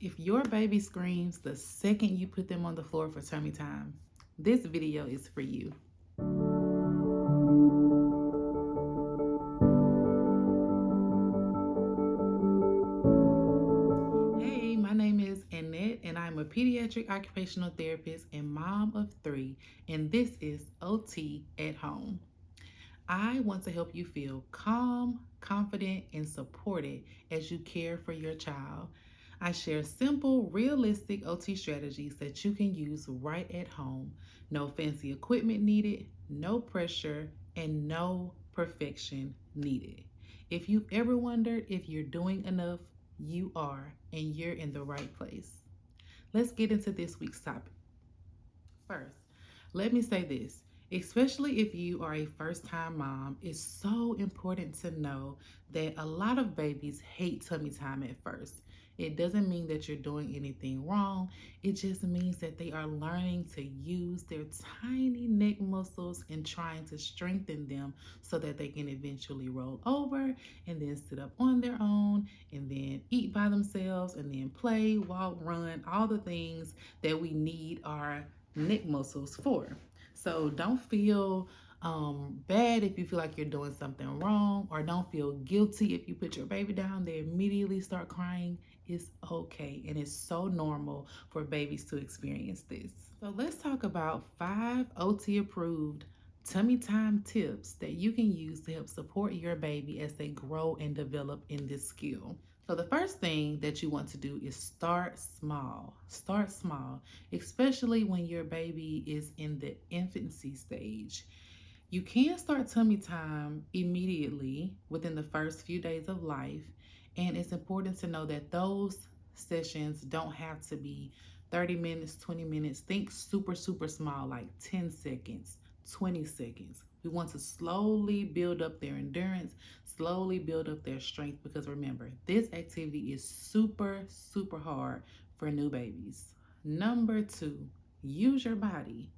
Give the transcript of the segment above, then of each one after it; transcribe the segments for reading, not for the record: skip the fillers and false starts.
If your baby screams the second you put them on the floor for tummy time, this video is for you. Hey, my name is Annette, and I'm a pediatric occupational therapist and mom of 3, and this is OT at Home. I want to help you feel calm, confident, and supported as you care for your child. I share simple, realistic OT strategies that you can use right at home. No fancy equipment needed, no pressure, and no perfection needed. If you've ever wondered if you're doing enough, you are, and you're in the right place. Let's get into this week's topic. First, let me say this, especially if you are a first time mom, it's so important to know that a lot of babies hate tummy time at first. It doesn't mean that you're doing anything wrong. It just means that they are learning to use their tiny neck muscles and trying to strengthen them so that they can eventually roll over and then sit up on their own and then eat by themselves and then play, walk, run, all the things that we need our neck muscles for. So don't feel bad if you feel like you're doing something wrong, or don't feel guilty if you put your baby down, they immediately start crying. It's okay, and it's so normal for babies to experience this. So let's talk about 5 OT approved tummy time tips that you can use to help support your baby as they grow and develop in this skill. So, the first thing that you want to do is start small. Start small, especially when your baby is in the infancy stage. You can start tummy time immediately within the first few days of life, and it's important to know that those sessions don't have to be 30 minutes, 20 minutes. Think super, super small, like 10 seconds, 20 seconds. We want to slowly build up their endurance, slowly build up their strength, because remember, this activity is super, super hard for new babies. Number 2, use your body.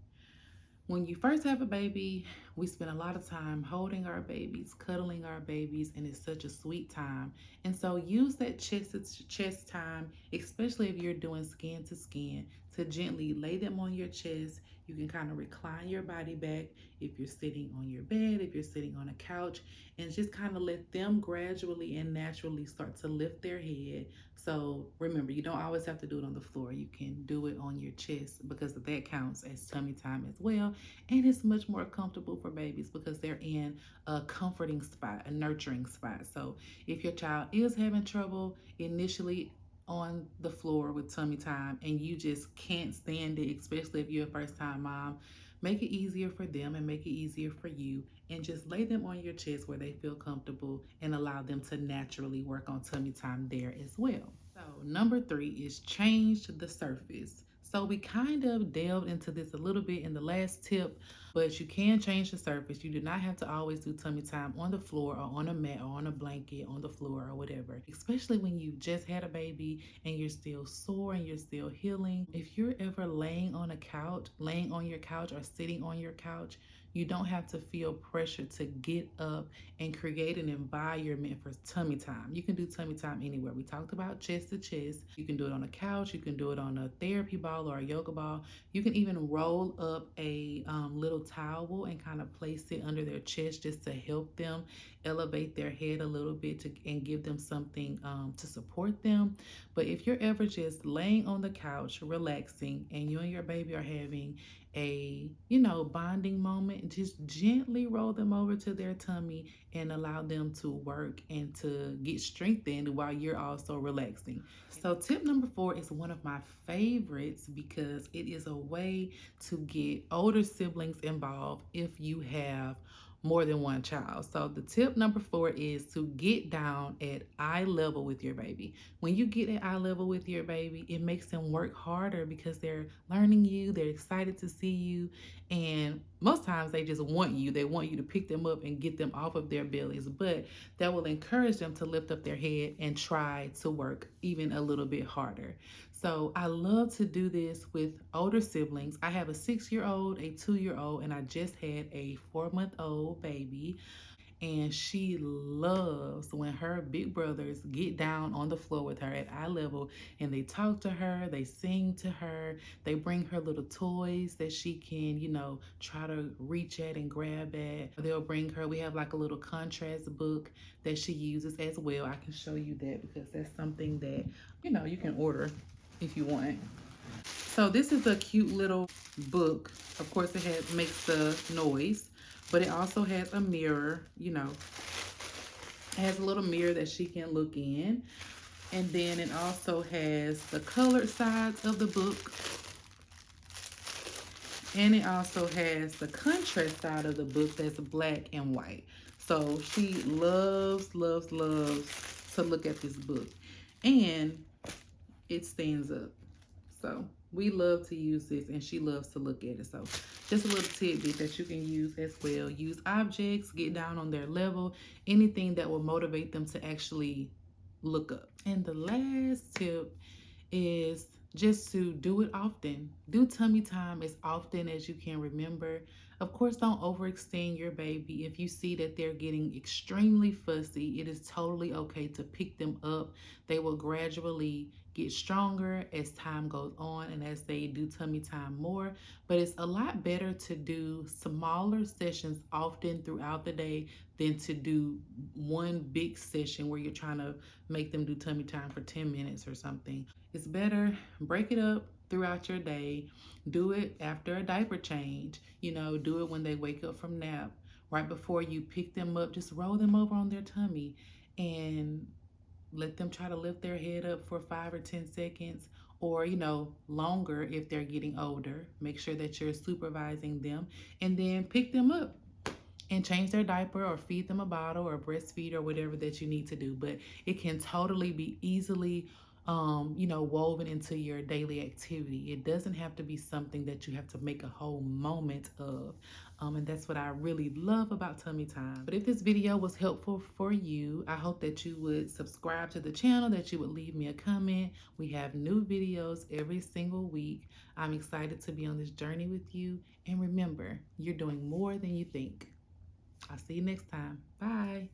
When you first have a baby, we spend a lot of time holding our babies, cuddling our babies, and it's such a sweet time. And so use that chest to chest time, especially if you're doing skin to skin, to gently lay them on your chest. You can kind of recline your body back if you're sitting on your bed, if you're sitting on a couch, and just kind of let them gradually and naturally start to lift their head. So remember, you don't always have to do it on the floor. You can do it on your chest because that counts as tummy time as well. And it's much more comfortable for babies because they're in a comforting spot, a nurturing spot. So if your child is having trouble initially on the floor with tummy time and you just can't stand it, especially if you're a first time mom, make it easier for them and make it easier for you, and just lay them on your chest where they feel comfortable and allow them to naturally work on tummy time there as well. So number 3 is change the surface. So we kind of delved into this a little bit in the last tip, but you can change the surface. You do not have to always do tummy time on the floor or on a mat or on a blanket on the floor or whatever, especially when you just had a baby and you're still sore and you're still healing. If you're ever laying on a couch, laying on your couch or sitting on your couch, you don't have to feel pressure to get up and create an environment for tummy time. You can do tummy time anywhere. We talked about chest to chest. You can do it on a couch. You can do it on a therapy ball or a yoga ball. You can even roll up a little towel and kind of place it under their chest just to help them elevate their head a little bit and give them something to support them. But if you're ever just laying on the couch, relaxing, and you and your baby are having a bonding moment, just gently roll them over to their tummy and allow them to work and to get strengthened while you're also relaxing. So tip number 4 is one of my favorites because it is a way to get older siblings involved if you have more than one child. So the tip number 4 is to get down at eye level with your baby. When you get at eye level with your baby, it makes them work harder because they're learning you, they're excited to see you, and most times they just want you. They want you to pick them up and get them off of their bellies, but that will encourage them to lift up their head and try to work even a little bit harder. So I love to do this with older siblings. I have a 6-year-old, a 2-year-old, and I just had a 4-month-old baby. And she loves when her big brothers get down on the floor with her at eye level and they talk to her, they sing to her, they bring her little toys that she can, try to reach at and grab at. They'll bring her, we have like a little contrast book that she uses as well. I can show you that because that's something that, you can order if you want. So this is a cute little book. Of course, makes the noise, but it also has a mirror. It has a little mirror that she can look in, and then it also has the colored sides of the book, and it also has the contrast side of the book that's black and white. So she loves, loves, loves to look at this book, and it stands up. So we love to use this, and she loves to look at it. So just a little tidbit that you can use as well. Use objects, get down on their level, anything that will motivate them to actually look up. And the last tip is just to do it often. Do tummy time as often as you can remember. Of course, don't overextend your baby. If you see that they're getting extremely fussy, it is totally okay to pick them up. They will gradually get stronger as time goes on and as they do tummy time more. But it's a lot better to do smaller sessions often throughout the day than to do one big session where you're trying to make them do tummy time for 10 minutes or something. It's better, break it up throughout your day. Do it after a diaper change. Do it when they wake up from nap. Right before you pick them up, just roll them over on their tummy and let them try to lift their head up for 5 or 10 seconds, or longer if they're getting older. Make sure that you're supervising them, and then pick them up and change their diaper or feed them a bottle or breastfeed or whatever that you need to do. But it can totally be easily woven into your daily activity. It doesn't have to be something that you have to make a whole moment of. And that's what I really love about tummy time. But if this video was helpful for you, I hope that you would subscribe to the channel, that you would leave me a comment. We have new videos every single week. I'm excited to be on this journey with you. And remember, you're doing more than you think. I'll see you next time. Bye.